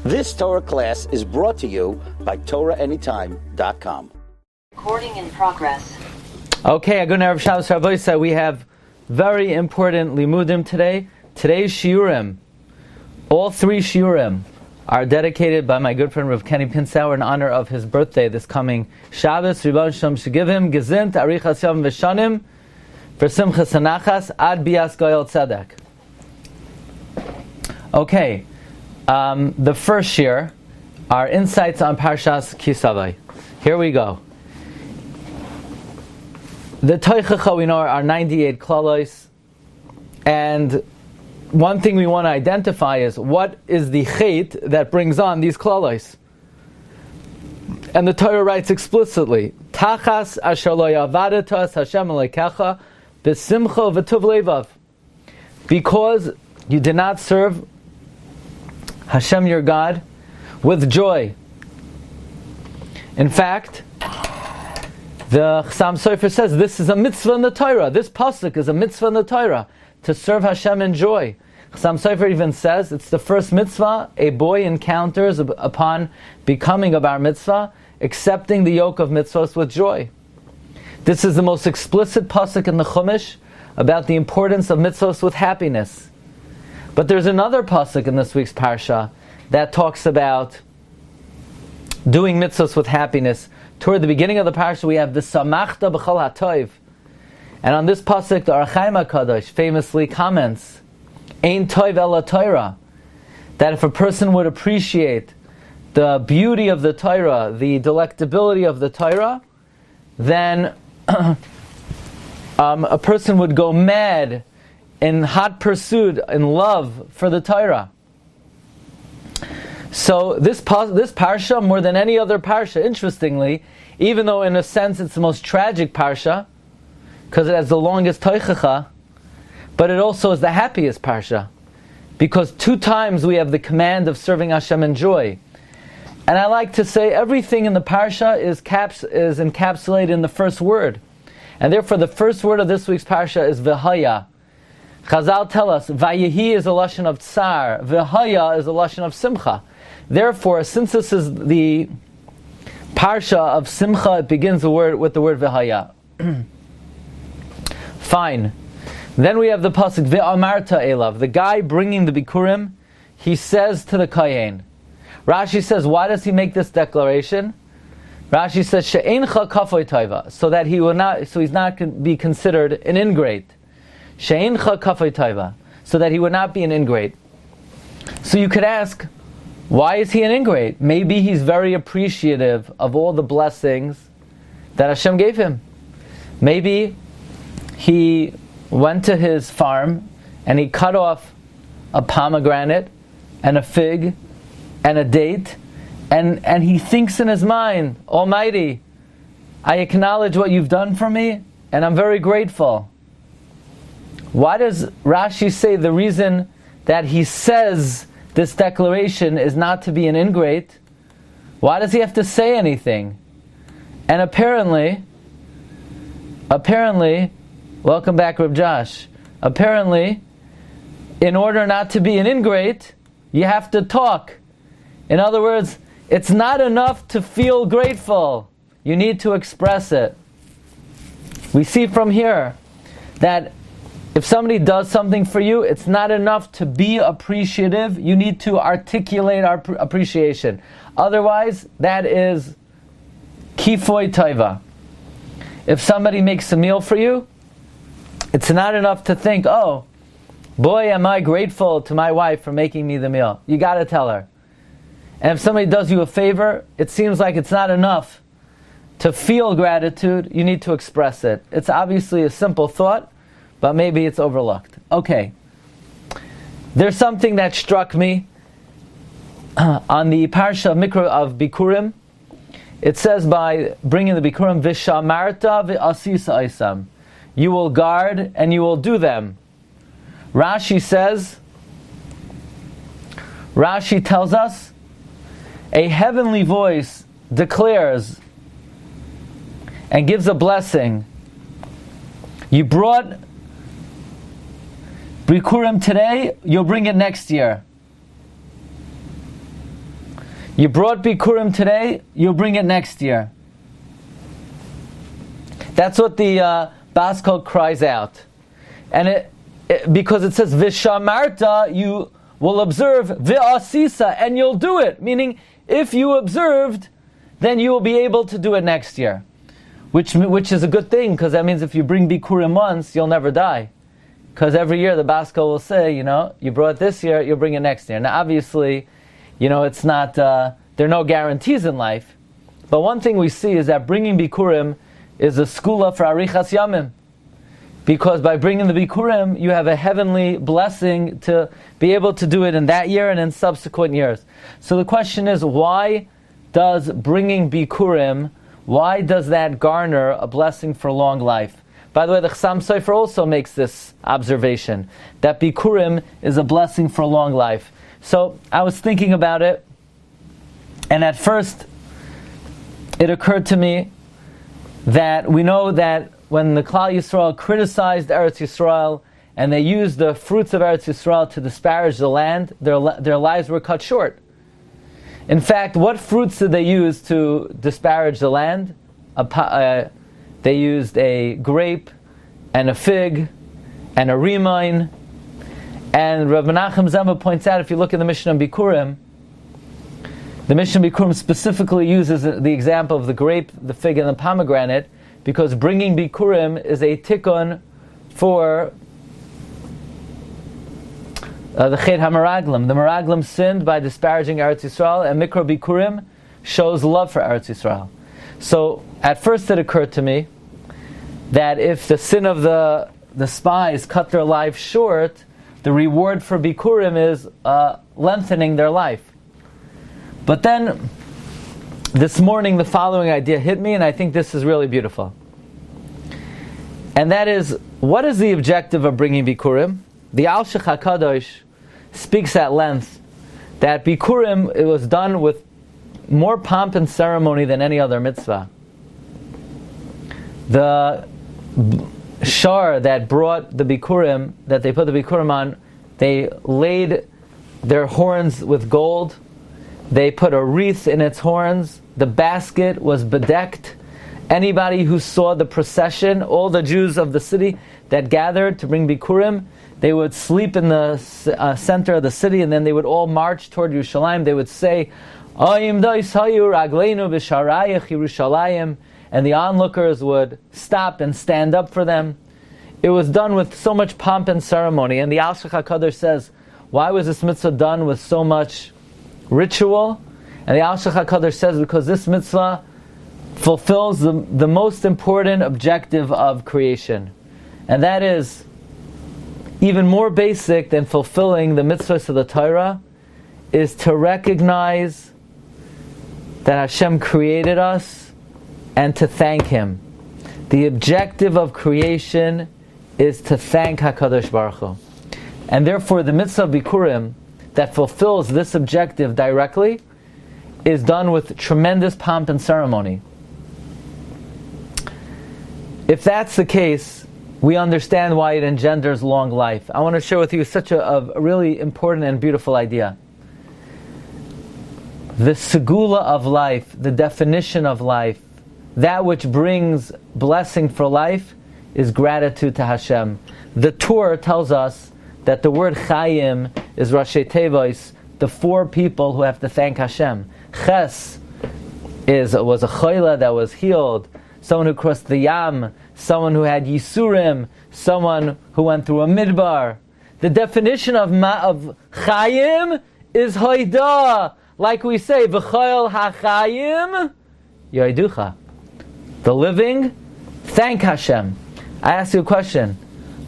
This Torah class is brought to you by TorahAnytime.com. Recording in progress. Okay, Agun Erev Shabbos Rabbi, we have very important limudim today. Today's Shiurim, all three Shiurim, are dedicated by my good friend Rav Kenny Pinsauer in honor of his birthday this coming Shabbos. Ribon Shalom should give him gezint arichas yom v'shanim for simchas hanachas ad bias goyel tzedek. Okay, the first Shiur are insights on Parshas Kisavai. Here we go. The Toichacha, we know, are 98 klalos, and one thing we want to identify is what is the chait that brings on these klalos. And the Torah writes explicitly, Tachas asher lo yavadetas Hashem Elokecha b'simcha v'tuv levav, because you did not serve Hashem your God with joy. In fact, the Chassam Sofer says this is a mitzvah in the Torah. This pasuk is a mitzvah in the Torah, to serve Hashem in joy. Chassam Sofer even says it's the first mitzvah a boy encounters upon becoming a bar mitzvah, accepting the yoke of mitzvahs with joy. This is the most explicit pasuk in the Chumash about the importance of mitzvahs with happiness. But there's another pasuk in this week's Parsha that talks about doing mitzvahs with happiness. Toward the beginning of the Parsha, we have the Samachta b'chol hatoiv. And on this pasuk, the Ohr HaChaim HaKadosh famously comments, Ein toiv ela Torah, that if a person would appreciate the beauty of the Torah, the delectability of the Torah, then a person would go mad in hot pursuit, in love for the Torah. So this Parsha, more than any other Parsha, interestingly, even though in a sense it's the most tragic Parsha, because it has the longest Toichacha, but it also is the happiest Parsha, because 2 times we have the command of serving Hashem in joy. And I like to say everything in the Parsha is encapsulated in the first word. And therefore the first word of this week's Parsha is V'haya. Chazal tell us, Vayehi is a lashon of tsar, V'haya is a lashon of simcha. Therefore, since this is the Parsha of simcha, it begins with the word V'haya. Fine. Then we have the pasuk Ve'amarta elav. The guy bringing the bikurim, he says to the kohen. Rashi says, why does he make this declaration? Rashi says she'eincha kafoy taiva, so that he's not be considered an ingrate. She'eincha kafoy taiva, so that he would not be an ingrate. So you could ask, why is he an ingrate? Maybe he's very appreciative of all the blessings that Hashem gave him. Maybe he went to his farm and he cut off a pomegranate and a fig and a date, and he thinks in his mind, Almighty, I acknowledge what you've done for me and I'm very grateful. Why does Rashi say the reason that he says this declaration is not to be an ingrate? Why does he have to say anything? And apparently, welcome back, Reb Josh. Apparently, in order not to be an ingrate, you have to talk. In other words, it's not enough to feel grateful. You need to express it. We see from here that if somebody does something for you, it's not enough to be appreciative. You need to articulate our appreciation. Otherwise, that is kifoy taiva. If somebody makes a meal for you, it's not enough to think, oh, boy, am I grateful to my wife for making me the meal. You got to tell her. And if somebody does you a favor, it seems like it's not enough to feel gratitude. You need to express it. It's obviously a simple thought, but maybe it's overlooked. Okay. There's something that struck me on the Parsha of Bikurim. It says by bringing the Bikurim, Vishamarta v'asisa isam. You will guard and you will do them. Rashi tells us, a heavenly voice declares and gives a blessing. You brought Bikurim today, you'll bring it next year. You brought Bikurim today, you'll bring it next year. That's what the Bas Kol cries out. And because it says, Vishamarta, you will observe, V'asisa, and you'll do it. Meaning, if you observed, then you will be able to do it next year. Which is a good thing, because that means if you bring Bikurim once, you'll never die. Because every year the Bas Kol will say, you brought it this year, you'll bring it next year. Now obviously, it's not, there are no guarantees in life. But one thing we see is that bringing Bikurim is a skula for Arichas Yamim. Because by bringing the Bikurim, you have a heavenly blessing to be able to do it in that year and in subsequent years. So the question is, why does bringing Bikurim, why does that garner a blessing for long life? By the way, the Chassam Sofer also makes this observation, that Bikurim is a blessing for long life. So I was thinking about it, and at first it occurred to me that we know that when the Klal Yisrael criticized Eretz Yisrael and they used the fruits of Eretz Yisrael to disparage the land, their lives were cut short. In fact, what fruits did they use to disparage the land? They used a grape and a fig and a rimine. And Rav Menachem Zema points out, if you look at the Mishnah Bikurim, the Mishnah Bikurim specifically uses the example of the grape, the fig, and the pomegranate, because bringing Bikurim is a tikkun for the Chet HaMeraglim. The Meraglim sinned by disparaging Eretz Yisrael, and Mikra Bikurim shows love for Eretz Yisrael. So, at first it occurred to me that if the sin of the spies cut their life short, the reward for Bikurim is lengthening their life. But then, this morning the following idea hit me, and I think this is really beautiful. And that is, what is the objective of bringing Bikurim? The Al-Shech HaKadosh speaks at length that Bikurim, it was done with more pomp and ceremony than any other mitzvah. The shar that brought the Bikurim, that they put the Bikurim on, they laid their horns with gold, they put a wreath in its horns, the basket was bedecked. Anybody who saw the procession, all the Jews of the city that gathered to bring Bikurim, they would sleep in the center of the city, and then they would all march toward Yerushalayim. They would say, Ayim dais hayu ragleinu b'sharayach Yerushalayim, and the onlookers would stop and stand up for them. It was done with so much pomp and ceremony, and the Al-Shech HaKadosh says, why was this mitzvah done with so much ritual? And the Al-Shech HaKadosh says, because this mitzvah fulfills the most important objective of creation. And that is, even more basic than fulfilling the mitzvahs of the Torah, is to recognize that Hashem created us and to thank Him. The objective of creation is to thank HaKadosh Baruch Hu. And therefore the mitzvah of Bikurim that fulfills this objective directly is done with tremendous pomp and ceremony. If that's the case, we understand why it engenders long life. I want to share with you such a really important and beautiful idea. The segula of life, the definition of life, that which brings blessing for life, is gratitude to Hashem. The Torah tells us that the word Chayim is Rashi Tevos, the four people who have to thank Hashem. Ches was a chayla that was healed, someone who crossed the Yam, someone who had Yisurim, someone who went through a midbar. The definition of Chayim is Hoidah, like we say, V'chayil HaChayim Yoiducha. The living, thank Hashem. I ask you a question.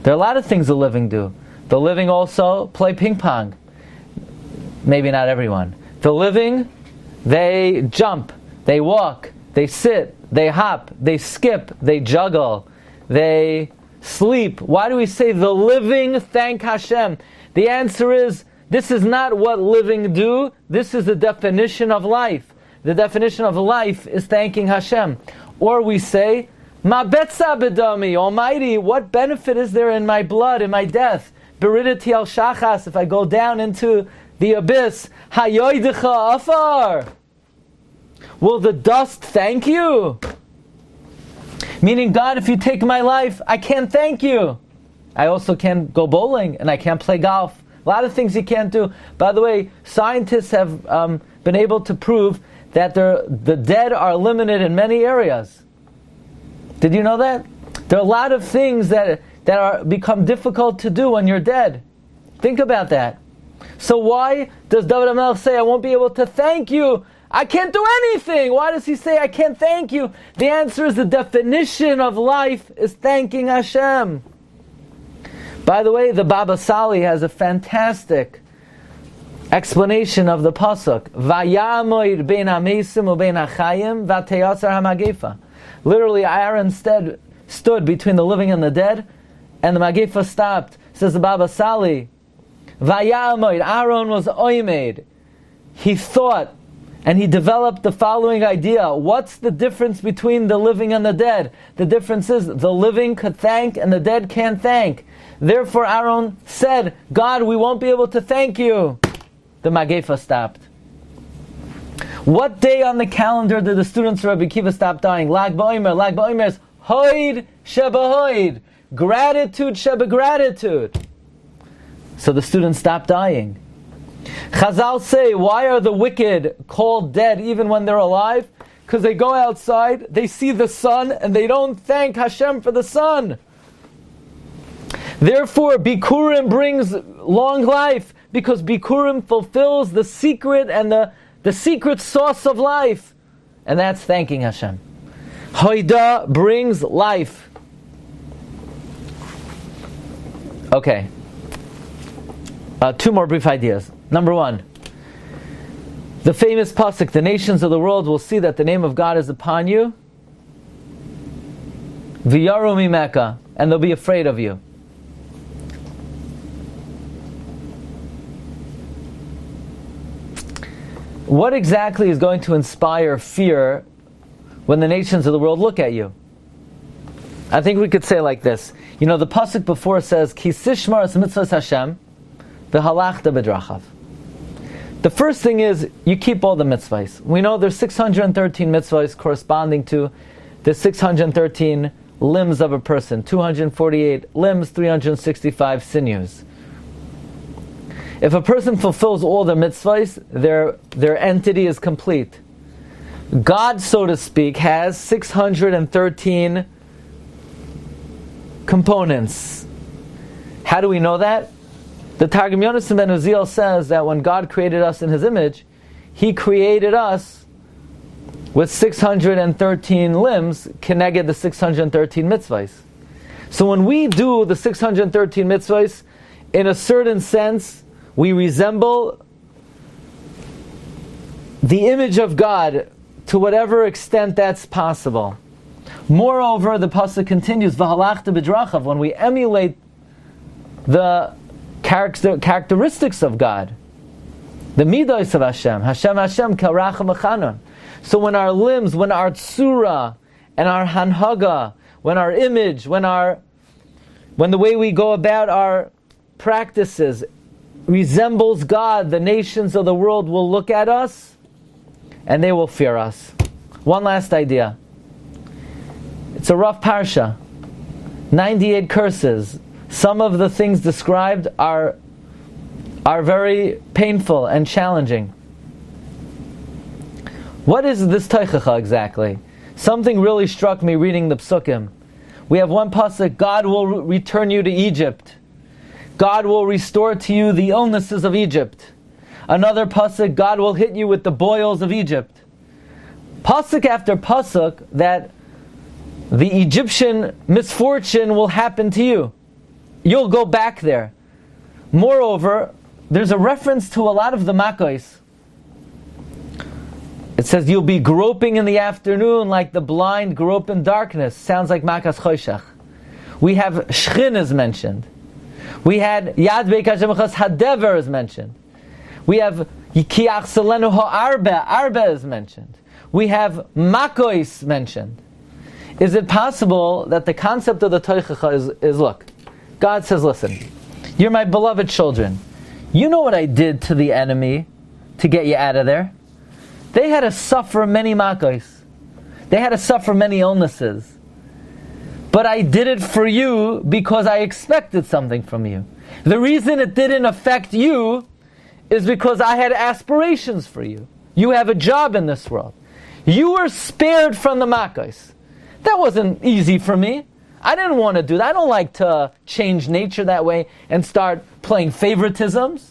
There are a lot of things the living do. The living also play ping pong. Maybe not everyone. The living, they jump, they walk, they sit, they hop, they skip, they juggle, they sleep. Why do we say the living thank Hashem? The answer is, this is not what living do, this is the definition of life. The definition of life is thanking Hashem. Or we say, Ma betza bedami, Almighty, what benefit is there in my blood, in my death? Beridati al shachas, if I go down into the abyss, Hayoidecha afar. Will the dust thank you? Meaning, God, if you take my life, I can't thank you. I also can't go bowling, and I can't play golf. A lot of things you can't do. By the way, scientists have been able to prove that the dead are limited in many areas. Did you know that? There are a lot of things that become difficult to do when you're dead. Think about that. So why does David HaMelech say, I won't be able to thank you? I can't do anything. Why does he say, I can't thank you? The answer is the definition of life is thanking Hashem. By the way, the Baba Sali has a fantastic explanation of the pasuk. Vayamoid bein hamesim ubein hachayim vateyasar hamagefa. Literally, Aaron stood between the living and the dead, and the Magefa stopped. Says the Baba Sali, Vayamoid, Aaron was oimed. He thought, and he developed the following idea. What's the difference between the living and the dead? The difference is the living could thank and the dead can't thank. Therefore Aaron said, God, we won't be able to thank you. The Magefa stopped. What day on the calendar did the students of Rabbi Akiva stop dying? Lag Ba'omer. Lag Ba'omer is Hoid Sheba Hoid. Gratitude Sheba Gratitude. So the students stopped dying. Chazal say, why are the wicked called dead even when they're alive? Because they go outside, they see the sun, and they don't thank Hashem for the sun. Therefore, Bikurim brings long life, because Bikurim fulfills the secret and the secret source of life. And that's thanking Hashem. Hoida brings life. Okay. Two more brief ideas. Number one, the famous pasuk, the nations of the world will see that the name of God is upon you, V'yaru mimeka, and they'll be afraid of you. What exactly is going to inspire fear when the nations of the world look at you? I think we could say like this. You know, the pasuk before says, Ki sishmar es mitzvahs Hashem, v'halachta b'drachav. The first thing is, you keep all the mitzvahs. We know there's 613 mitzvahs corresponding to the 613 limbs of a person. 248 limbs, 365 sinews. If a person fulfills all the mitzvahs, their entity is complete. God, so to speak, has 613 components. How do we know that? The Targum Yonasan ben Uziel says that when God created us in His image, He created us with 613 limbs, connected the 613 mitzvahs. So when we do the 613 mitzvahs, in a certain sense, we resemble the image of God to whatever extent that's possible. Moreover, the pasuk continues, "V'halachta b'drachav," when we emulate the characteristics of God, the midos of Hashem, Hashem karacham achanon. So when our limbs, when our tzura and our hanhaga, when our image, when the way we go about our practices resembles God, the nations of the world will look at us and they will fear us. One last idea. It's a rough parsha. 98 curses. Some of the things described are very painful and challenging. What is this teichacha exactly? Something really struck me reading the psukim. We have one pasuk, God will return you to Egypt. God will restore to you the illnesses of Egypt. Another pasuk, God will hit you with the boils of Egypt. Pasuk after pasuk that the Egyptian misfortune will happen to you. You'll go back there. Moreover, there's a reference to a lot of the Makkos. It says you'll be groping in the afternoon like the blind grope in darkness. Sounds like Makas Choshech. We have Shchin is mentioned. We had Yad Beikashemachas Hadever is mentioned. We have Yikiach Selenu Arba is mentioned. We have Makkos mentioned. Is it possible that the concept of the Teichacha is look, God says, listen, you're my beloved children. You know what I did to the enemy to get you out of there? They had to suffer many makos. They had to suffer many illnesses. But I did it for you because I expected something from you. The reason it didn't affect you is because I had aspirations for you. You have a job in this world. You were spared from the makos. That wasn't easy for me. I didn't want to do that. I don't like to change nature that way and start playing favoritisms.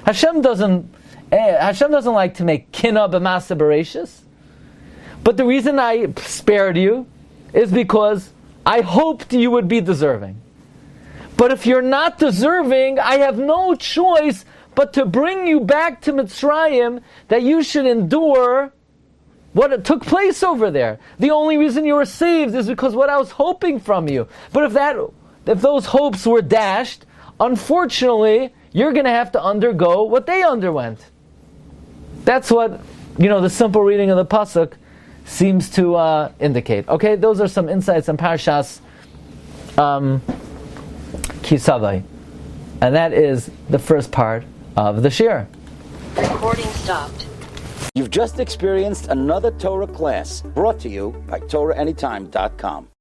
Hashem doesn't like to make kina b'masa bereshis. But the reason I spared you is because I hoped you would be deserving. But if you're not deserving, I have no choice but to bring you back to Mitzrayim, that you should endure what took place over there. The only reason you were saved is because what I was hoping from you. But if those hopes were dashed, unfortunately, you're going to have to undergo what they underwent. That's what, the simple reading of the pasuk seems to indicate. Okay, those are some insights on Parshas Kisavai. And that is the first part of the Shiur. Recording stopped. You've just experienced another Torah class brought to you by TorahAnytime.com.